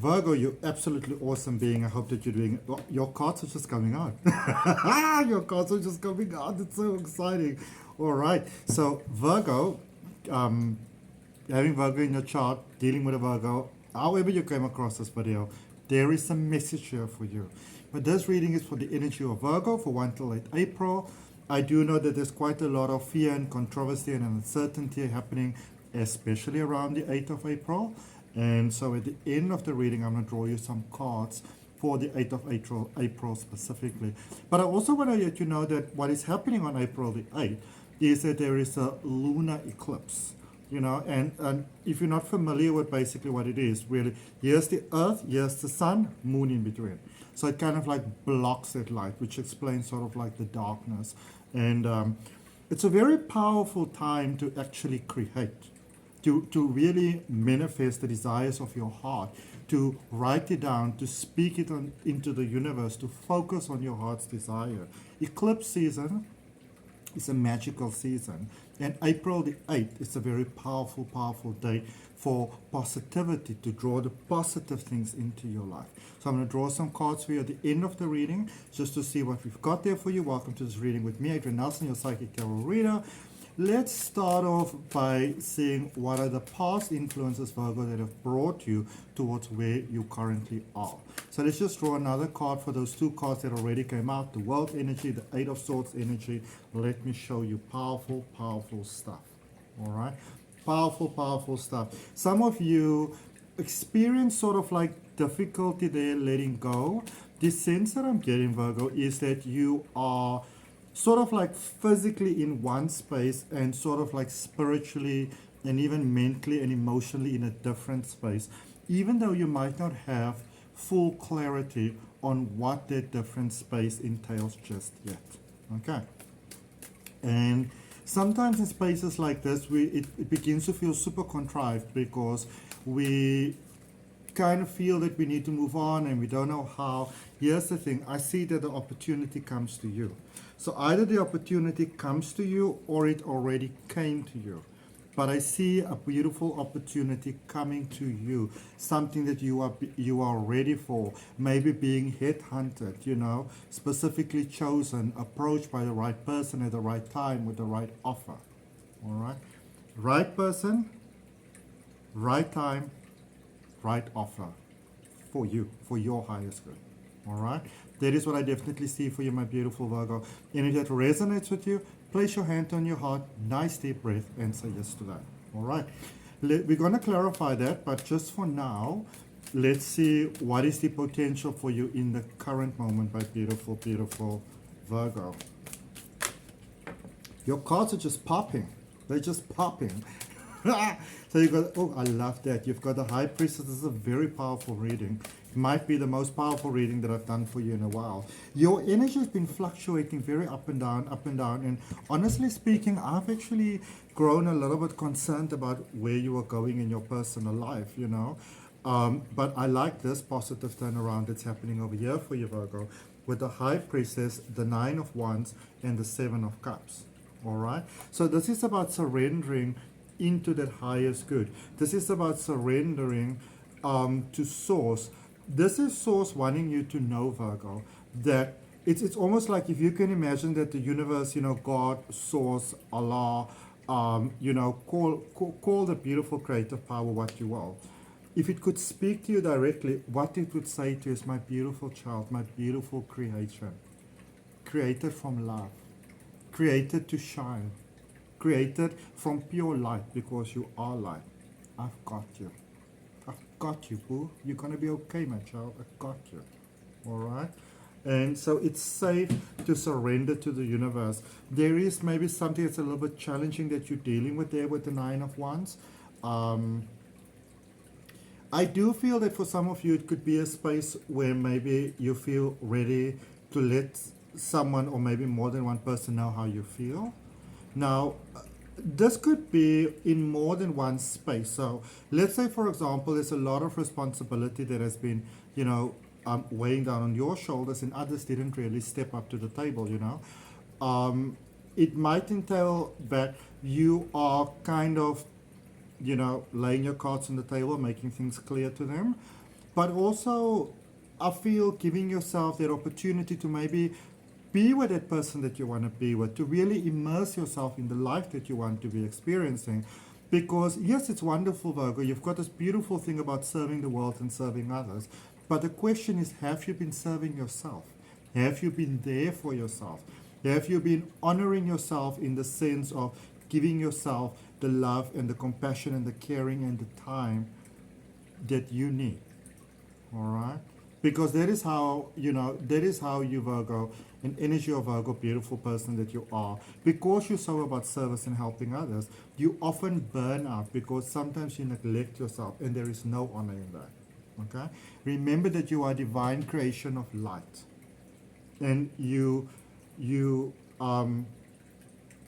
Virgo, you're absolutely awesome being. I hope that you're doing. Oh, your cards are just coming out. Your cards are just coming out. It's so exciting. All right. So Virgo, having Virgo in your chart, dealing with a Virgo, however you came across this video, there is a message here for you. But this reading is for the energy of Virgo for 1 till 8 April. I do know that there's quite a lot of fear and controversy and uncertainty happening, especially around the 8th of April. And so at the end of the reading, I'm going to draw you some cards for the 8th of April specifically. But I also want to let you know that what is happening on April the 8th is that there is a lunar eclipse. You know, and if you're not familiar with basically what it is, really, here's the Earth, here's the Sun, Moon in between. So it kind of like blocks that light, which explains sort of like the darkness. And it's a very powerful time to actually create. To really manifest the desires of your heart, to write it down, to speak it into the universe, to focus on your heart's desire. Eclipse season is a magical season. And April the 8th is a very powerful, powerful day for positivity, to draw the positive things into your life. So I'm going to draw some cards for you at the end of the reading, just to see what we've got there for you. Welcome to this reading with me, Adrian Nelson, your Psychic Tarot Reader. Let's start off by seeing what are the past influences, Virgo, that have brought you towards where you currently are. So let's just draw another card for those two cards that already came out, the World energy, the Eight of Swords energy. Let me show you powerful, powerful stuff. All right? Powerful, powerful stuff. Some of you experience sort of like difficulty there letting go. The sense that I'm getting, Virgo, is that you are sort of like physically in one space and sort of like spiritually and even mentally and emotionally in a different space, even though you might not have full clarity on what that different space entails just yet. Okay? And sometimes in spaces like this, it begins to feel super contrived because we kind of feel that we need to move on and we don't know how. Here's the thing, I see that the opportunity comes to you. So either the opportunity comes to you or it already came to you. But I see a beautiful opportunity coming to you, something that you are ready for, maybe being headhunted, you know, specifically chosen, approached by the right person at the right time with the right offer. All right? Right person, right time, right offer for you, for your highest good. All right? That is what I definitely see for you, my beautiful Virgo. And if that resonates with you, place your hand on your heart, nice deep breath, and say yes to that. All right? We're going to clarify that, but just for now, let's see what is the potential for you in the current moment, my beautiful, beautiful Virgo. Your cards are just popping. They're just popping. So you got, oh, I love that. You've got the High Priestess. This is a very powerful reading. It might be the most powerful reading that I've done for you in a while. Your energy has been fluctuating very up and down, up and down. And honestly speaking, I've actually grown a little bit concerned about where you are going in your personal life, you know. But I like this positive turnaround that's happening over here for you, Virgo, with the High Priestess, the Nine of Wands, and the Seven of Cups. All right? So this is about surrendering into that highest good. This is about surrendering to Source. This is Source wanting you to know, Virgo, that it's almost like if you can imagine that the universe, you know, God, Source, Allah, you know, call the beautiful creative power what you will. If it could speak to you directly, what it would say to you is, my beautiful child, my beautiful creation, created from love, created to shine, created from pure light, because you are light. I've got you. I've got you, boo. You're going to be okay, my child. I've got you. All right? And so it's safe to surrender to the universe. There is maybe something that's a little bit challenging that you're dealing with there with the Nine of Wands. I do feel that for some of you, it could be a space where maybe you feel ready to let someone or maybe more than one person know how you feel. Now, this could be in more than one space. So let's say, for example, there's a lot of responsibility that has been, you know, weighing down on your shoulders, and others didn't really step up to the table, you know. It might entail that you are kind of, you know, laying your cards on the table, making things clear to them. but also I feel giving yourself that opportunity to maybe be with that person that you want to be with, to really immerse yourself in the life that you want to be experiencing. Because yes, it's wonderful, Virgo, you've got this beautiful thing about serving the world and serving others, but the question is, have you been serving yourself? Have you been there for yourself? Have you been honoring yourself in the sense of giving yourself the love and the compassion and the caring and the time that you need? All right? Because that is how, that is how you, Virgo, an energy of Virgo, beautiful person that you are. Because you're so about service and helping others, you often burn out because sometimes you neglect yourself, and there is no honor in that. Okay? Remember that you are a divine creation of light. And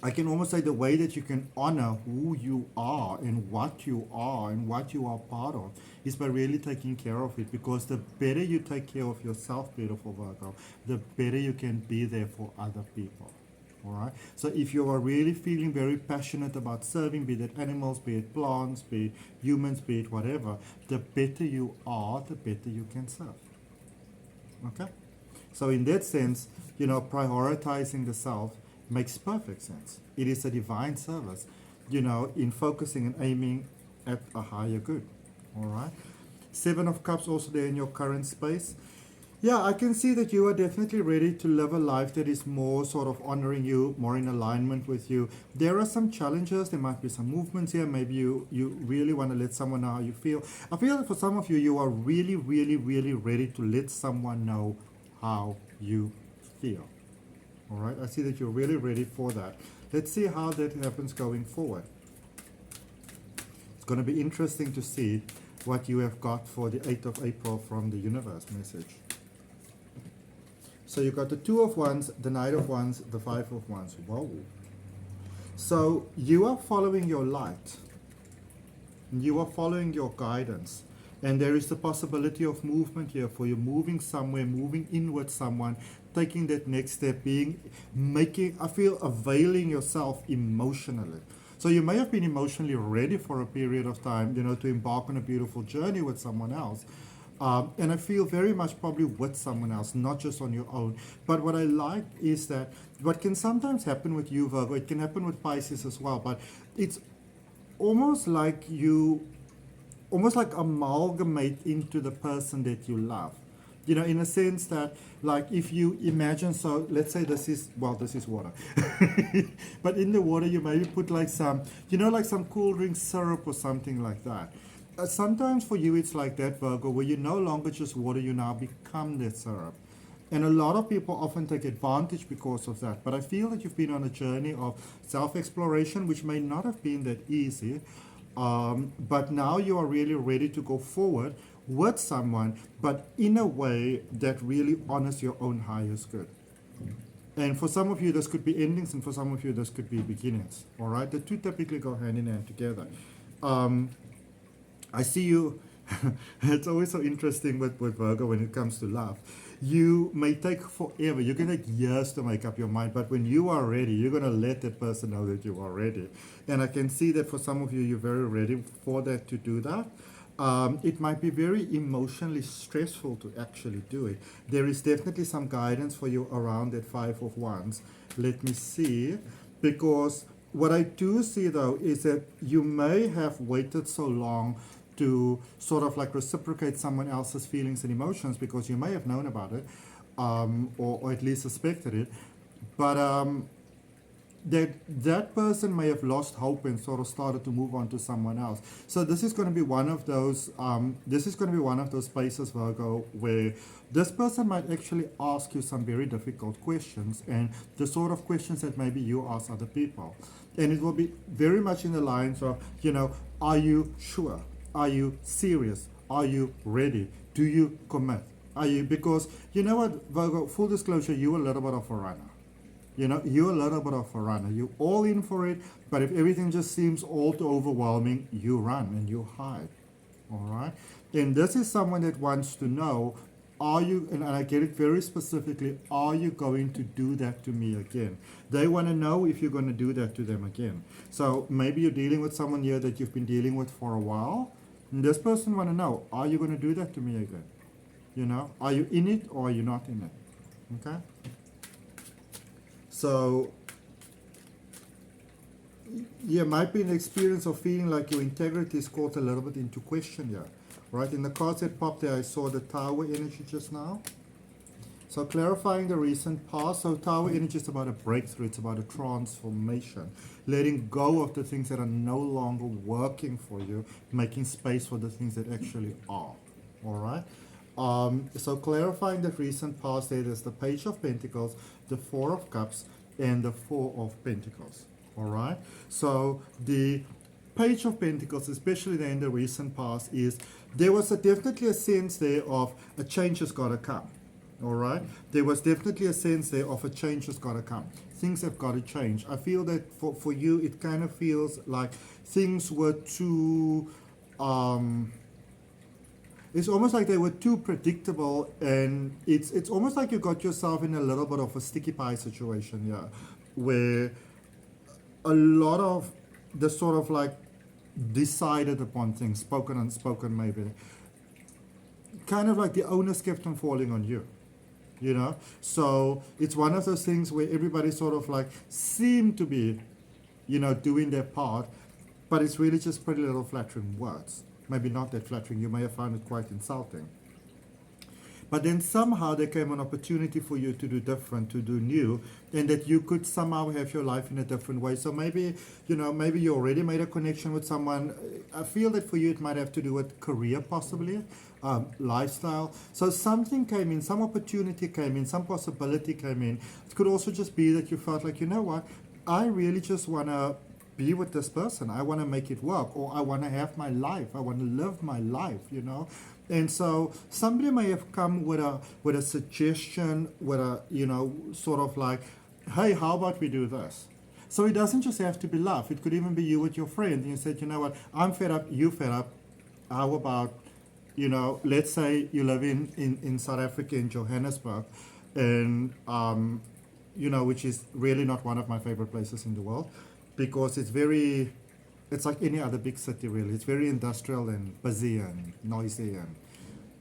I can almost say the way that you can honor who you are and what you are and what you are part of is by really taking care of it. Because the better you take care of yourself, beautiful Virgo, the better you can be there for other people. All right? So if you are really feeling very passionate about serving, be it animals, be it plants, be it humans, be it whatever, the better you are, the better you can serve. Okay? So in that sense, prioritizing the self makes perfect sense. It is a divine service, in focusing and aiming at a higher good. All right. 7 of Cups also there in your current space. Yeah, I can see that you are definitely ready to live a life that is more sort of honoring you, more in alignment with you. There are some challenges. There might be some movements here. Maybe you really want to let someone know how you feel. I feel that for some of you, you are really, really, really ready to let someone know how you feel. All right, I see that you're really ready for that. Let's see how that happens going forward. It's going to be interesting to see what you have got for the 8th of April from the universe message. So you got the 2 of Wands, the Knight of Wands, the 5 of Wands. Whoa. So you are following your light. You are following your guidance. And there is the possibility of movement here for you, moving somewhere, moving in with someone, taking that next step, availing yourself emotionally. So you may have been emotionally ready for a period of time, to embark on a beautiful journey with someone else. And I feel very much probably with someone else, not just on your own. But what I like is that what can sometimes happen with you, Virgo, it can happen with Pisces as well, but it's almost like you amalgamate into the person that you love. In a sense that, like, if you imagine, so let's say this is water. But in the water, you maybe put like some, like some cool drink syrup or something like that. Sometimes for you, it's like that, Virgo, where you're no longer just water, you now become that syrup. And a lot of people often take advantage because of that. But I feel that you've been on a journey of self-exploration, which may not have been that easy. But now you are really ready to go forward with someone, but in a way that really honors your own highest good. And for some of you, this could be endings, and for some of you, this could be beginnings. All right? The two typically go hand in hand together. I see you. It's always so interesting with Virgo when it comes to love. You may take forever. You can take years to make up your mind, but when you are ready, you're going to let that person know that you are ready. And I can see that for some of you, you're very ready for that, to do that. It might be very emotionally stressful to actually do it. There is definitely some guidance for you around that 5 of Wands. Let me see. Because what I do see, though, is that you may have waited so long to sort of like reciprocate someone else's feelings and emotions because you may have known about it, or at least suspected it. But that person may have lost hope and sort of started to move on to someone else. So this is going to be one of those. This is going to be one of those spaces, Virgo, where this person might actually ask you some very difficult questions, and the sort of questions that maybe you ask other people. And it will be very much in the lines of, are you sure? Are you serious? Are you ready? Do you commit? Are you? Because you know what, Virgo, full disclosure, you're a little bit of a runner. You're a little bit of a runner. You're all in for it, but if everything just seems all too overwhelming, you run and you hide. All right? And this is someone that wants to know, are you, and I get it very specifically, are you going to do that to me again? They want to know if you're going to do that to them again. So maybe you're dealing with someone here that you've been dealing with for a while, And this person want to know, are you going to do that to me again? You know, are you in it or are you not in it? Okay? So, yeah, might be an experience of feeling like your integrity is caught a little bit into question here. Right? In the cards that popped there, I saw the Tower energy just now. So clarifying the recent past. So Tower energy is about a breakthrough. It's about a transformation. Letting go of the things that are no longer working for you. Making space for the things that actually are. All right? So clarifying the recent past, there's the Page of Pentacles, the Four of Cups, and the Four of Pentacles. All right? So the Page of Pentacles, especially there in the recent past, is there was definitely a sense there of a change has got to come. All right? There was definitely a sense there of a change has got to come. Things have got to change. I feel that for you, it kind of feels like things were too... it's almost like they were too predictable, and it's almost like you got yourself in a little bit of a sticky pie situation here, where a lot of the sort of like decided upon things, spoken and unspoken maybe, kind of like the onus kept on falling on you, you know? So it's one of those things where everybody sort of like seemed to be, you know, doing their part, but it's really just pretty little flattering words. Maybe not that flattering, you may have found it quite insulting. But then somehow there came an opportunity for you to do different, to do new, and that you could somehow have your life in a different way. So maybe, you know, maybe you already made a connection with someone. I feel that for you it might have to do with career possibly, lifestyle. So something came in, some opportunity came in, some possibility came in. It could also just be that you felt like, you know what, I really just want to be with this person. I want to make it work, or I want to have my life. I want to live my life, you know. And so somebody may have come with a suggestion, with a, you know, sort of like, hey, how about we do this? So it doesn't just have to be love. It could even be you with your friend. And you said, you know what, I'm fed up, you fed up. How about, you know, let's say you live in South Africa, in Johannesburg, and, you know, which is really not one of my favorite places in the world, because it's like any other big city, really. It's very industrial and busy and noisy and,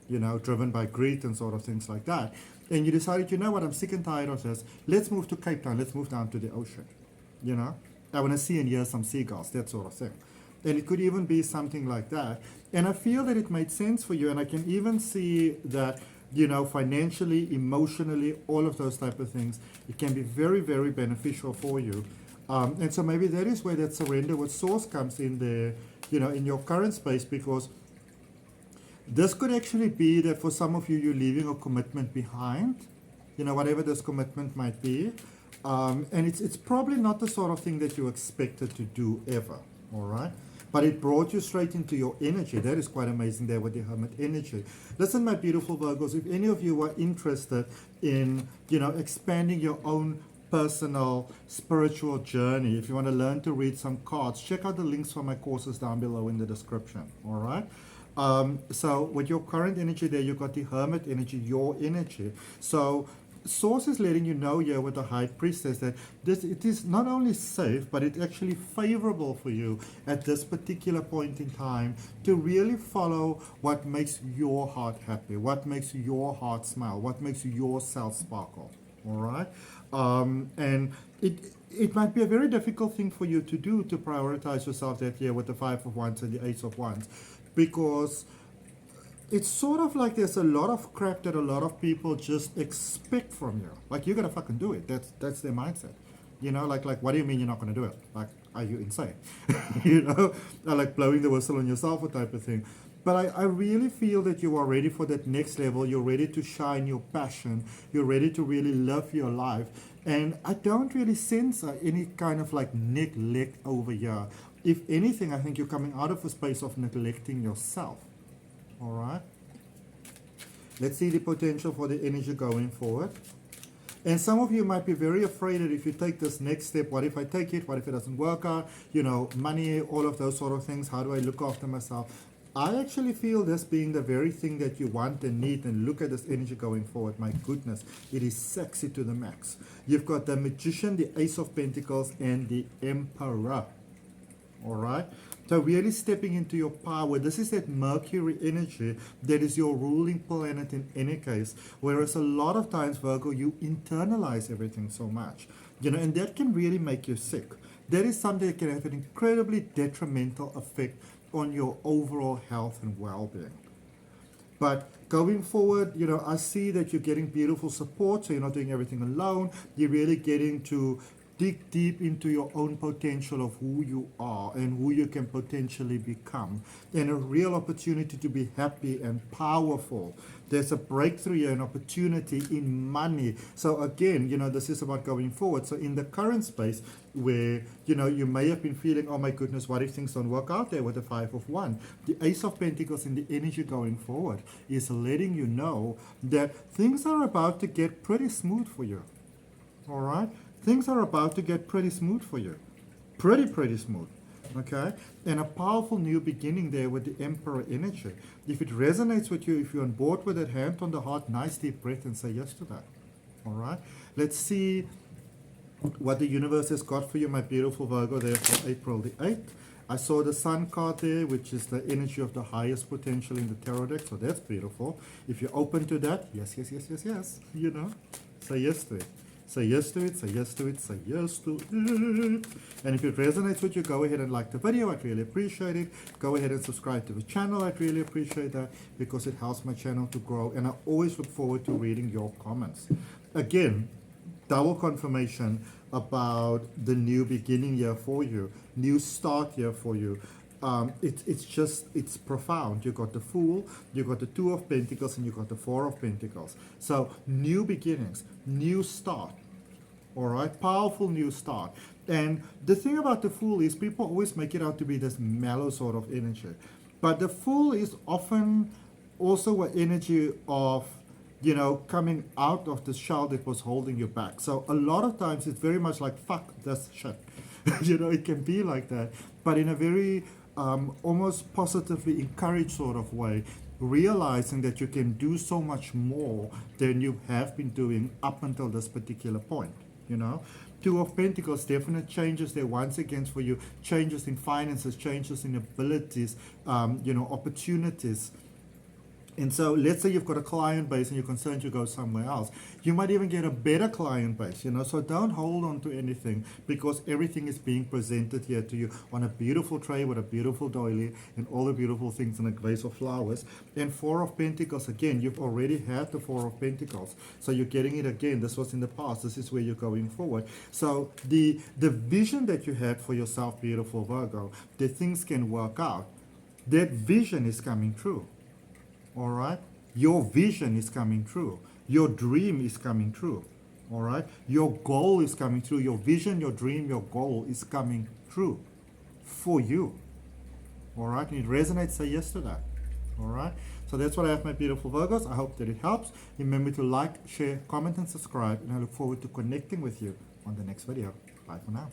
you know, driven by greed and sort of things like that. And you decided, you know what, I'm sick and tired of this. Let's move to Cape Town. Let's move down to the ocean. You know, I want to see and hear some seagulls, that sort of thing. And it could even be something like that. And I feel that it made sense for you. And I can even see that, you know, financially, emotionally, all of those type of things, it can be very, very beneficial for you. And so maybe that is where that surrender with source comes in there, you know, in your current space, because this could actually be that for some of you, you're leaving a commitment behind, you know, whatever this commitment might be. And it's probably not the sort of thing that you expected to do ever, all right? But it brought you straight into your energy. That is quite amazing there with the Hermit energy. Listen, my beautiful Virgos, if any of you are interested in, you know, expanding your own personal spiritual journey, if you want to learn to read some cards, check out the links for my courses down below in the description. All right. So with your current energy there, you've got the Hermit energy, your energy. So Source is letting you know here with the High Priestess that it is not only safe, but it's actually favorable for you at this particular point in time to really follow what makes your heart happy, what makes your heart smile, what makes yourself sparkle. All right. And it might be a very difficult thing for you to do, to prioritize yourself that year with the Five of Wands and the Ace of Wands, because it's sort of like there's a lot of crap that a lot of people just expect from you. Like, you're gonna fucking do it. That's their mindset. You know, like what do you mean you're not gonna do it? Like, are you insane? You know, like blowing the whistle on yourself, or type of thing. But I really feel that you are ready for that next level. You're ready to shine your passion. You're ready to really live your life. And I don't really sense any kind of like neglect over here. If anything, I think you're coming out of a space of neglecting yourself. All right. Let's see the potential for the energy going forward. And some of you might be very afraid that if you take this next step, what if I take it? What if it doesn't work out? You know, money, all of those sort of things. How do I look after myself? I actually feel this being the very thing that you want and need. And look at this energy going forward. My goodness, it is sexy to the max. You've got the Magician, the Ace of Pentacles, and the Emperor. All right. So really stepping into your power. This is that Mercury energy that is your ruling planet in any case. Whereas a lot of times, Virgo, you internalize everything so much. You know, and that can really make you sick. That is something that can have an incredibly detrimental effect on your overall health and well-being. But going forward, you know, I see that you're getting beautiful support, so you're not doing everything alone. You're really getting to dig deep into your own potential of who you are and who you can potentially become. And a real opportunity to be happy and powerful. There's a breakthrough here, an opportunity in money. So again, you know, this is about going forward. So in the current space where, you know, you may have been feeling, oh my goodness, what if things don't work out there with the Five of Wands? The Ace of Pentacles in the energy going forward is letting you know that things are about to get pretty smooth for you. All right? Things are about to get pretty smooth for you. Pretty smooth. Okay? And a powerful new beginning there with the Emperor energy. If it resonates with you, if you're on board with it, hand on the heart, nice deep breath and say yes to that. All right? Let's see what the universe has got for you, my beautiful Virgo, there for April the 8th. I saw the Sun card there, which is the energy of the highest potential in the tarot deck, so that's beautiful. If you're open to that, yes, you know, say yes to it. Say yes to it, say yes to it, say yes to it. And if it resonates with you, go ahead and like the video. I'd really appreciate it. Go ahead and subscribe to the channel. I'd really appreciate that because it helps my channel to grow. And I always look forward to reading your comments. Again, double confirmation about the new beginning here for you. New start here for you. It's profound. You got the Fool, you got the Two of Pentacles, and you got the Four of Pentacles. So new beginnings, new start. All right, powerful new start. And the thing about the Fool is people always make it out to be this mellow sort of energy, but the Fool is often also an energy of, you know, coming out of the shell that was holding you back. So a lot of times it's very much like, fuck this shit. You know, it can be like that, but in a very almost positively encouraged sort of way, realizing that you can do so much more than you have been doing up until this particular point, you know. Two of Pentacles, definite changes there once again for you, changes in finances, changes in abilities, you know, opportunities. And so let's say you've got a client base and you're concerned you go somewhere else. You might even get a better client base, you know. So don't hold on to anything because everything is being presented here to you on a beautiful tray with a beautiful doily and all the beautiful things in a vase of flowers. And Four of Pentacles, again, you've already had the Four of Pentacles. So you're getting it again. This was in the past. This is where you're going forward. So the vision that you had for yourself, beautiful Virgo, that things can work out, that vision is coming true. All right, your vision is coming true. Your dream is coming true. All right, your goal is coming true. Your vision, your dream, your goal is coming true for you. All right, and it resonates. Say yes to that. All right, so that's what I have, my beautiful Virgos. I hope that it helps. Remember to like, share, comment, and subscribe. And I look forward to connecting with you on the next video. Bye for now.